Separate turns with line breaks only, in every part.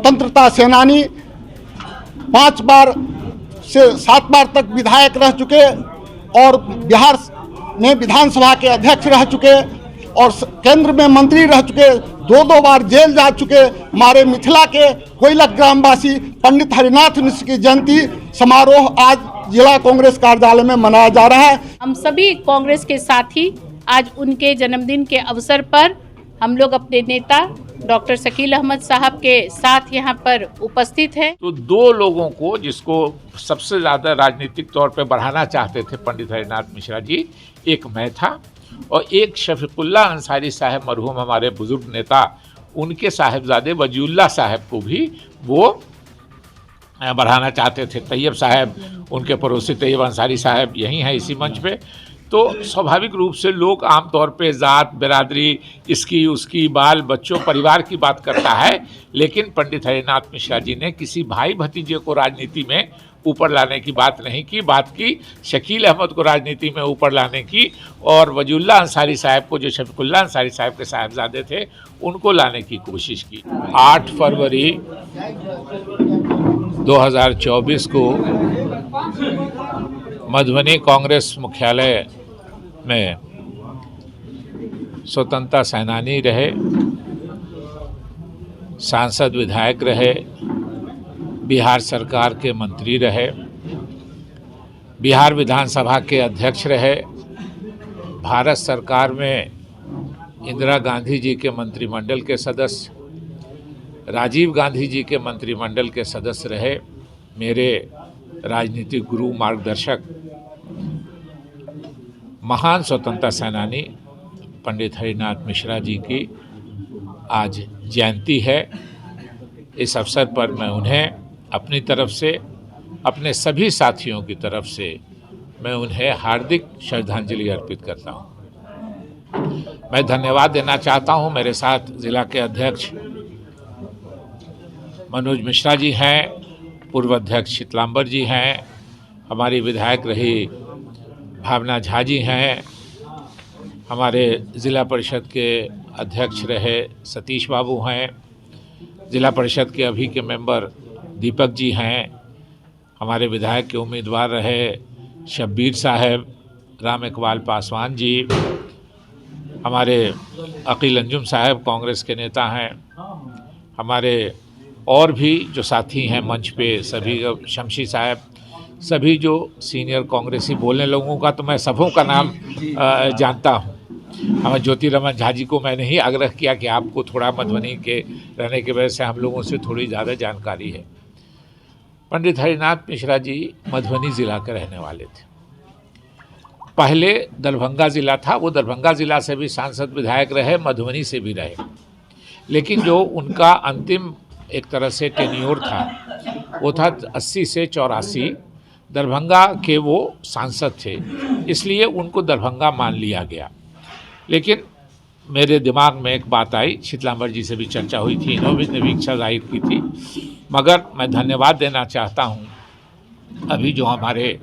स्वतंत्रता सेनानी, 5 बार से 7 बार तक विधायक रह चुके और बिहार में विधानसभा के अध्यक्ष रह चुके और केंद्र में मंत्री रह चुके, 2 बार जेल जा चुके हमारे मिथिला के कोयलक ग्रामवासी पंडित हरिनाथ मिश्र की जयंती समारोह आज जिला कांग्रेस कार्यालय में मनाया जा रहा है।
हम सभी कांग्रेस के साथी आज उनके जन्मदिन के अवसर पर हम लोग अपने नेता डॉक्टर शकील अहमद साहब के साथ यहाँ पर उपस्थित हैं।
तो 2 लोगों को जिसको सबसे ज़्यादा राजनीतिक तौर पे बढ़ाना चाहते थे पंडित हरिनाथ मिश्रा जी, एक मैं था और एक शफीकुल्ला अंसारी साहब, मरहूम हमारे बुजुर्ग नेता, उनके साहिबजादे वजीउल्लाह साहब को भी वो बढ़ाना चाहते थे। तैयब साहब, उनके पड़ोसी तैयब अंसारी साहब यही हैं इसी मंच पे। तो स्वाभाविक रूप से लोग आमतौर पे ज़ात, बिरादरी, इसकी उसकी, बाल बच्चों, परिवार की बात करता है, लेकिन पंडित हरिनाथ मिश्रा जी ने किसी भाई भतीजे को राजनीति में ऊपर लाने की बात नहीं की। बात की शकील अहमद को राजनीति में ऊपर लाने की और वजीउल्लाह अंसारी साहब को, जो शफीकुल्ला अंसारी साहब के साहिबजादे थे, उनको लाने की कोशिश की। 8 फरवरी 2024 को मधुबनी कांग्रेस मुख्यालय में स्वतंत्रता सेनानी रहे, सांसद विधायक रहे, बिहार सरकार के मंत्री रहे, बिहार विधानसभा के अध्यक्ष रहे, भारत सरकार में इंदिरा गांधी जी के मंत्रिमंडल के सदस्य, राजीव गांधी जी के मंत्रिमंडल के सदस्य रहे। मेरे राजनीतिक गुरु, मार्गदर्शक, महान स्वतंत्रता सेनानी पंडित हरिनाथ मिश्रा जी की आज जयंती है। इस अवसर पर मैं उन्हें अपनी तरफ से, अपने सभी साथियों की तरफ से मैं उन्हें हार्दिक श्रद्धांजलि अर्पित करता हूं। मैं धन्यवाद देना चाहता हूं। मेरे साथ जिला के अध्यक्ष मनोज मिश्रा जी हैं, पूर्व अध्यक्ष शीतलांबर जी हैं, हमारी विधायक रही भावना झा जी हैं, हमारे ज़िला परिषद के अध्यक्ष रहे सतीश बाबू हैं, ज़िला परिषद के अभी के मेंबर दीपक जी हैं, हमारे विधायक के उम्मीदवार रहे शब्बीर साहब, राम इकबाल पासवान जी, हमारे अकील अंजुम साहब कांग्रेस के नेता हैं, हमारे और भी जो साथी हैं मंच पे सभी, शमशी साहब, सभी जो सीनियर कांग्रेसी बोलने लोगों का तो मैं सबों का नाम जानता हूं। हमें ज्योति रमन झा जी को मैंने ही आग्रह किया कि आपको थोड़ा मधुबनी के रहने की वजह से हम लोगों से थोड़ी ज़्यादा जानकारी है। पंडित हरिनाथ मिश्रा जी मधुबनी ज़िला के रहने वाले थे। पहले दरभंगा ज़िला था, वो दरभंगा ज़िला से भी सांसद विधायक रहे, मधुबनी से भी रहे, लेकिन जो उनका अंतिम एक तरह से टेन्योर था वो था 80 से 84। दरभंगा के वो सांसद थे, इसलिए उनको दरभंगा मान लिया गया। लेकिन मेरे दिमाग में एक बात आई, शीतलांबर जी से भी चर्चा हुई थी, इन्होंने भी इच्छा जाहिर की थी, मगर मैं धन्यवाद देना चाहता हूं अभी जो हमारे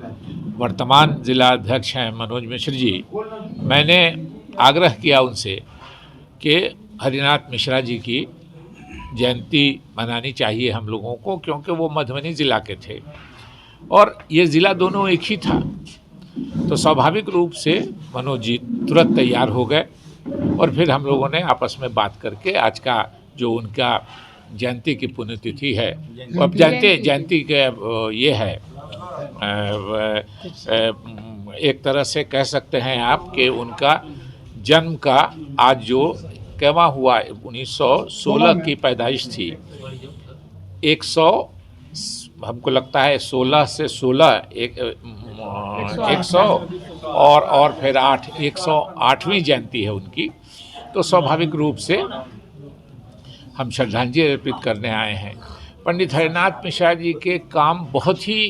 वर्तमान ज़िला अध्यक्ष हैं मनोज मिश्र जी, मैंने आग्रह किया उनसे कि हरिनाथ मिश्रा जी की जयंती मनानी चाहिए हम लोगों को, क्योंकि वो मधुबनी ज़िला के थे और ये ज़िला दोनों एक ही था। तो स्वाभाविक रूप से मनोज जी तुरंत तैयार हो गए और फिर हम लोगों ने आपस में बात करके आज का जो उनका जयंती की पुण्यतिथि है, अब जयंती के ये है, एक तरह से कह सकते हैं आप कि उनका जन्म का आज जो कैवा हुआ, 1916 की पैदाइश थी, 100 हमको लगता है 16 से 16 100 और फिर 8 108वीं जयंती है उनकी। तो स्वाभाविक रूप से हम श्रद्धांजलि अर्पित करने आए हैं। पंडित हरिनाथ मिश्रा जी के काम बहुत ही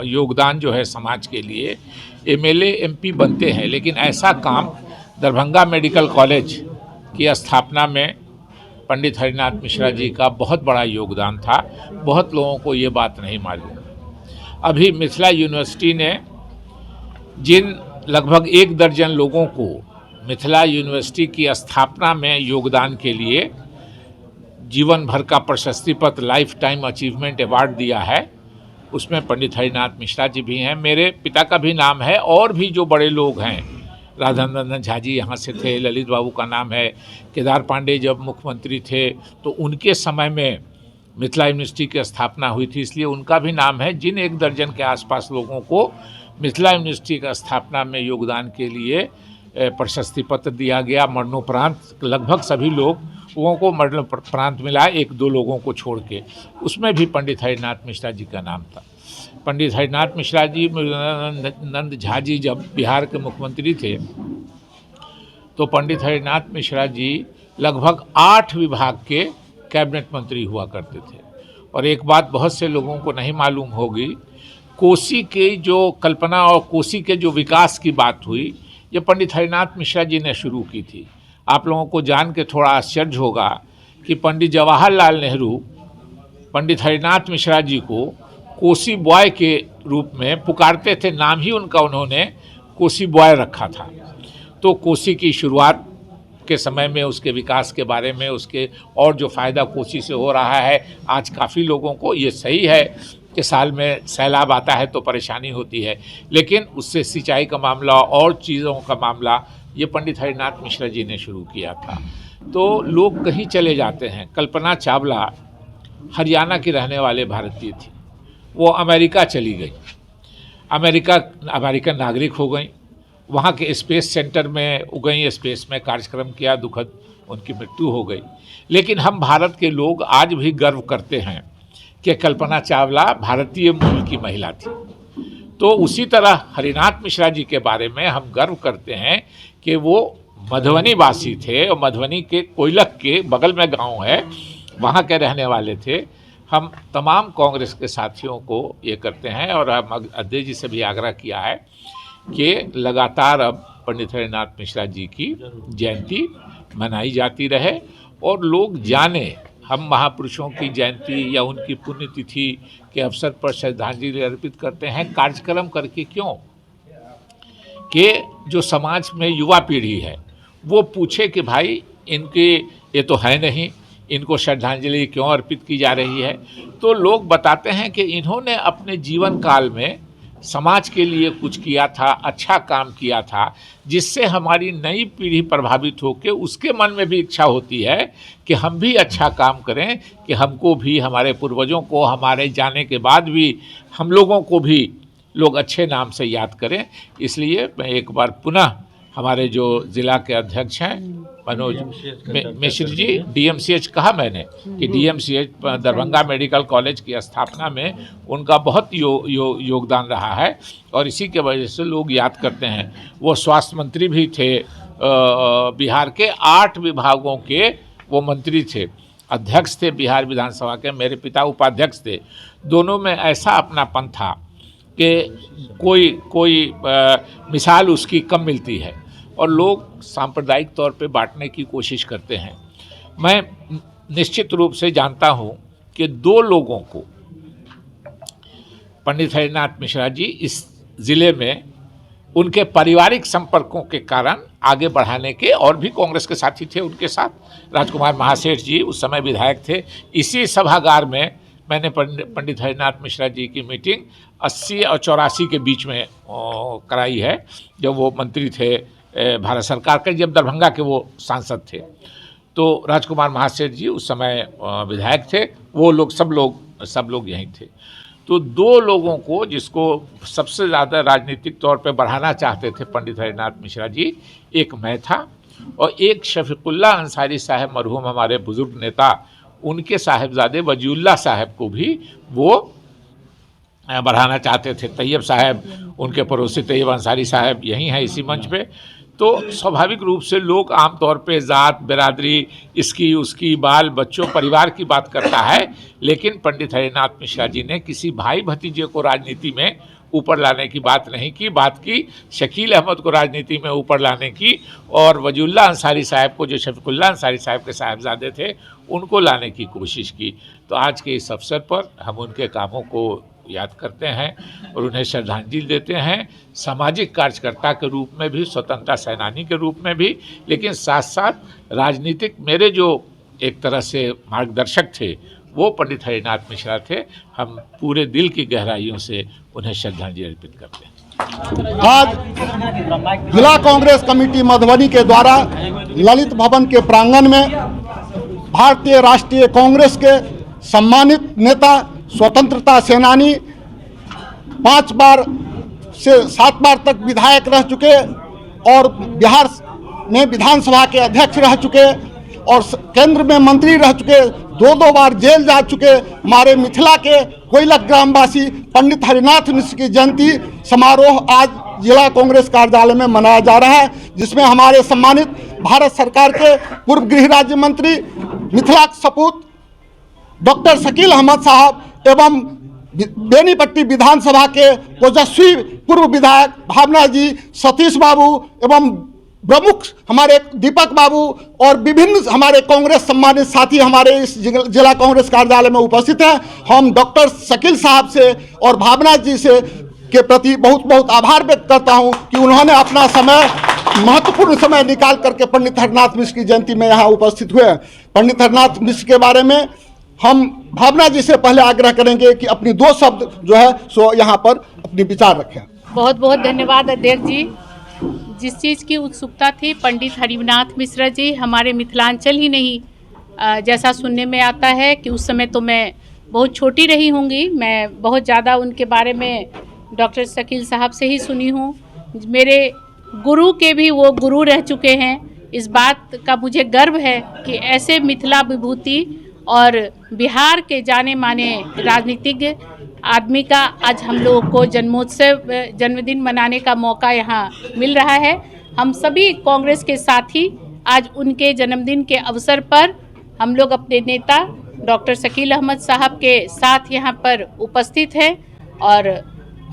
योगदान जो है समाज के लिए, एमएलए एमपी बनते हैं, लेकिन ऐसा काम दरभंगा मेडिकल कॉलेज की स्थापना में पंडित हरिनाथ मिश्रा जी का बहुत बड़ा योगदान था। बहुत लोगों को ये बात नहीं मालूम। अभी मिथिला यूनिवर्सिटी ने जिन लगभग 1 दर्जन लोगों को मिथिला यूनिवर्सिटी की स्थापना में योगदान के लिए जीवन भर का प्रशस्ति पत्र लाइफ टाइम अचीवमेंट अवार्ड दिया है, उसमें पंडित हरिनाथ मिश्रा जी भी हैं, मेरे पिता का भी नाम है, और भी जो बड़े लोग हैं, राधा नंदन झा जी यहाँ से थे, ललित बाबू का नाम है, केदार पांडे जब मुख्यमंत्री थे तो उनके समय में मिथिला यूनिवर्सिटी की स्थापना हुई थी, इसलिए उनका भी नाम है। जिन 1 दर्जन के आसपास लोगों को मिथिला यूनिवर्सिटी का स्थापना में योगदान के लिए प्रशस्ति पत्र दिया गया, मरणोपरांत लगभग सभी लोगों को मरणोपरांत मिला, 1-2 लोगों को छोड़ के, उसमें भी पंडित हरिनाथ मिश्रा जी का नाम था। पंडित हरिनाथ मिश्रा जी, नंद झा जी जब बिहार के मुख्यमंत्री थे तो पंडित हरिनाथ मिश्रा जी लगभग 8 विभाग के कैबिनेट मंत्री हुआ करते थे। और एक बात बहुत से लोगों को नहीं मालूम होगी, कोसी के जो कल्पना और कोसी के जो विकास की बात हुई, ये पंडित हरिनाथ मिश्रा जी ने शुरू की थी। आप लोगों को जान के थोड़ा आश्चर्य होगा कि पंडित जवाहरलाल नेहरू पंडित हरिनाथ मिश्रा जी को कोसी बॉय के रूप में पुकारते थे, नाम ही उनका उन्होंने कोसी बॉय रखा था। तो कोसी की शुरुआत के समय में उसके विकास के बारे में, उसके और जो फ़ायदा कोसी से हो रहा है, आज काफ़ी लोगों को ये सही है कि साल में सैलाब आता है तो परेशानी होती है, लेकिन उससे सिंचाई का मामला और चीज़ों का मामला ये पंडित हरिनाथ मिश्रा जी ने शुरू किया था। तो लोग कहीं चले जाते हैं। कल्पना चावला हरियाणा की रहने वाले भारतीय थी, वो अमेरिका चली गई, अमेरिकन नागरिक हो गई, वहाँ के स्पेस सेंटर में गई, स्पेस में कार्यक्रम किया, दुखद उनकी मृत्यु हो गई। लेकिन हम भारत के लोग आज भी गर्व करते हैं कि कल्पना चावला भारतीय मूल की महिला थी। तो उसी तरह हरिनाथ मिश्रा जी के बारे में हम गर्व करते हैं कि वो मधुबनी वासी थे, और मधुबनी के कोयलक के बगल में गांव है, वहाँ के रहने वाले थे। हम तमाम कांग्रेस के साथियों को ये करते हैं, और हम अध्यक्ष जी से भी आग्रह किया है कि लगातार अब पंडित हरिनाथ मिश्रा जी की जयंती मनाई जाती रहे, और लोग जाने हम महापुरुषों की जयंती या उनकी पुण्यतिथि के अवसर पर श्रद्धांजलि अर्पित करते हैं कार्यक्रम करके। क्यों? कि जो समाज में युवा पीढ़ी है वो पूछे कि भाई इनके ये तो है नहीं, इनको श्रद्धांजलि क्यों अर्पित की जा रही है। तो लोग बताते हैं कि इन्होंने अपने जीवन काल में समाज के लिए कुछ किया था, अच्छा काम किया था, जिससे हमारी नई पीढ़ी प्रभावित होकर उसके मन में भी इच्छा होती है कि हम भी अच्छा काम करें, कि हमको भी, हमारे पूर्वजों को हमारे जाने के बाद भी हम लोगों को भी लोग अच्छे नाम से याद करें। इसलिए मैं एक बार पुनः हमारे जो ज़िला के अध्यक्ष हैं मनोज मिश्र जी, DMCH कहा मैंने कि DMCH दरभंगा मेडिकल कॉलेज की स्थापना में उनका बहुत योगदान रहा है, और इसी के वजह से लोग याद करते हैं। वो स्वास्थ्य मंत्री भी थे, बिहार के 8 विभागों के वो मंत्री थे, अध्यक्ष थे बिहार विधानसभा के। मेरे पिता उपाध्यक्ष थे। दोनों में ऐसा अपनापन था कि कोई मिसाल उसकी कम मिलती है, और लोग सांप्रदायिक तौर पे बांटने की कोशिश करते हैं। मैं निश्चित रूप से जानता हूं कि 2 लोगों को पंडित हरिनाथ मिश्रा जी इस ज़िले में उनके पारिवारिक संपर्कों के कारण आगे बढ़ाने के, और भी कांग्रेस के साथी थे उनके साथ, राजकुमार महासेठ जी उस समय विधायक थे। इसी सभागार में मैंने पंडित हरिनाथ मिश्रा जी की मीटिंग 80 और 84 के बीच में कराई है, जब वो मंत्री थे भारत सरकार के, जब दरभंगा के वो सांसद थे। तो राजकुमार महासेठ जी उस समय विधायक थे, वो लोग सब लोग यहीं थे। तो 2 लोगों को जिसको सबसे ज़्यादा राजनीतिक तौर पे बढ़ाना चाहते थे पंडित हरिनाथ मिश्रा जी, एक मैं था, और एक शफीकुल्ला अंसारी साहब, मरहूम हमारे बुजुर्ग नेता, उनके साहिबजादे वजीउल्लाह साहब को भी वो बढ़ाना चाहते थे। तैयब साहब, उनके पड़ोसी तैयब अंसारी साहब यहीं हैं इसी मंच पे। तो स्वाभाविक रूप से लोग आमतौर पे ज़ात, बिरादरी, इसकी उसकी, बाल बच्चों, परिवार की बात करता है, लेकिन पंडित हरिनाथ मिश्रा जी ने किसी भाई भतीजे को राजनीति में ऊपर लाने की बात नहीं की। बात की शकील अहमद को राजनीति में ऊपर लाने की, और वजीउल्लाह अंसारी साहब को, जो शफीकुल्ला अंसारी साहब के साहिबजादे थे, उनको लाने की कोशिश की। तो आज के इस अवसर पर हम उनके कामों को याद करते हैं और उन्हें श्रद्धांजलि देते हैं, सामाजिक कार्यकर्ता के रूप में भी, स्वतंत्रता सेनानी के रूप में भी, लेकिन साथ साथ राजनीतिक मेरे जो एक तरह से मार्गदर्शक थे, वो पंडित हरिनाथ मिश्रा थे। हम पूरे दिल की गहराइयों से उन्हें श्रद्धांजलि अर्पित करते हैं।
आज जिला कांग्रेस कमेटी मधुबनी के द्वारा ललित भवन के प्रांगण में भारतीय राष्ट्रीय कांग्रेस के सम्मानित नेता, स्वतंत्रता सेनानी, 5 बार से 7 बार तक विधायक रह चुके और बिहार में विधानसभा के अध्यक्ष रह चुके और केंद्र में मंत्री रह चुके, 2 बार जेल जा चुके हमारे मिथिला के कोयलक ग्रामवासी पंडित हरिनाथ मिश्र की जयंती समारोह आज जिला कांग्रेस कार्यालय में मनाया जा रहा है, जिसमें हमारे सम्मानित भारत सरकार के पूर्व गृह राज्य मंत्री, मिथिला सपूत डॉक्टर शकील अहमद साहब एवं बेनीपट्टी विधानसभा के ओजस्वी पूर्व विधायक भावना जी, सतीश बाबू एवं प्रमुख हमारे दीपक बाबू और विभिन्न हमारे कांग्रेस सम्मानित साथी हमारे इस जिला कांग्रेस कार्यालय में उपस्थित हैं। हम डॉक्टर शकील साहब से और भावना जी से के प्रति बहुत बहुत आभार व्यक्त करता हूं कि उन्होंने अपना समय, महत्वपूर्ण समय निकाल करके पंडित हरिनाथ मिश्र की जयंती में यहाँ उपस्थित हुए। पंडित हरिनाथ मिश्र के बारे में हम भावना जी से पहले आग्रह करेंगे कि अपनी 2 शब्द जो है सो यहाँ पर अपने विचार रखें।
बहुत बहुत धन्यवाद अध्यक्ष जी। जिस चीज़ की उत्सुकता थी, पंडित हरिनाथ मिश्रा जी हमारे मिथिलांचल ही नहीं, जैसा सुनने में आता है कि उस समय तो मैं बहुत छोटी रही होंगी, मैं बहुत ज़्यादा उनके बारे में डॉक्टर शकील साहब से ही सुनी हूँ। मेरे गुरु के भी वो गुरु रह चुके हैं। इस बात का मुझे गर्व है कि ऐसे मिथिला विभूति और बिहार के जाने माने राजनीतिज्ञ आदमी का आज हम लोगों को जन्मदिन मनाने का मौका यहाँ मिल रहा है। हम सभी कांग्रेस के साथी आज उनके जन्मदिन के अवसर पर हम लोग अपने नेता डॉक्टर शकील अहमद साहब के साथ यहाँ पर उपस्थित हैं और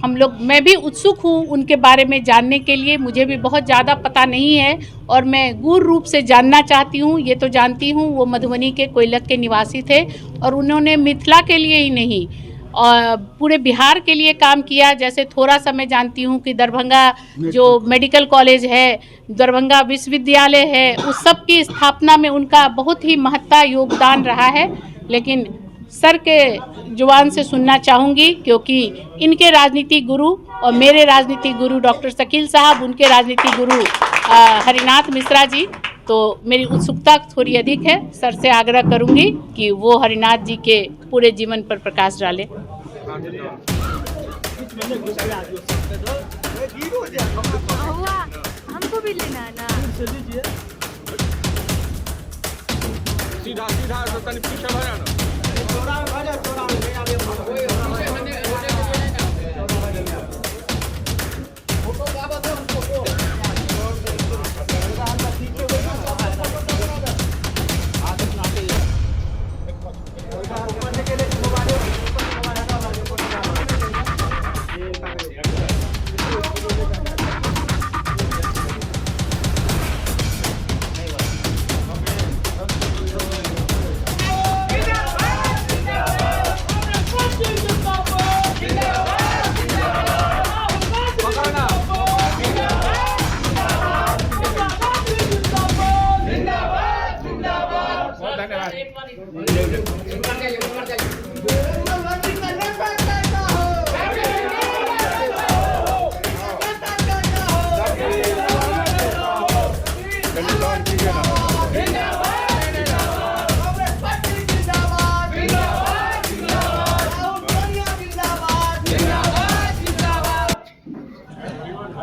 मैं भी उत्सुक हूँ उनके बारे में जानने के लिए। मुझे भी बहुत ज़्यादा पता नहीं है और मैं गूढ़ रूप से जानना चाहती हूँ। ये तो जानती हूँ वो मधुबनी के कोयलक के निवासी थे और उन्होंने मिथिला के लिए ही नहीं और पूरे बिहार के लिए काम किया। जैसे थोड़ा सा मैं जानती हूँ कि दरभंगा जो मेडिकल कॉलेज है, दरभंगा विश्वविद्यालय है, उस सब की स्थापना में उनका बहुत ही महत्ता योगदान रहा है। लेकिन सर के जुबान से सुनना चाहूँगी क्योंकि इनके राजनीतिक गुरु और मेरे राजनीतिक गुरु डॉक्टर शकील साहब, उनके राजनीतिक गुरु हरिनाथ मिश्रा जी, तो मेरी उत्सुकता थोड़ी अधिक है। सर से आग्रह करूंगी कि वो हरिनाथ जी के पूरे जीवन पर प्रकाश डालें।
हमको भी लेना है ना। सीधा सीधा पीछे भरा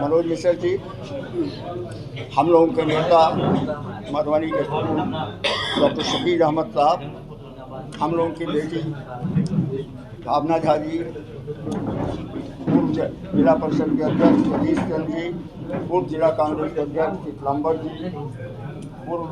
मनोज मिश्र जी, हम लोगों के नेता मधुबनी के डॉक्टर शकील अहमद साहब, हम लोगों की बेटी भावना झा जी, पूर्व जिला परिषद के अध्यक्ष सतीश चंद्र जी, पूर्व जिला कांग्रेस के अध्यक्ष चितलांबर जी, पूर्व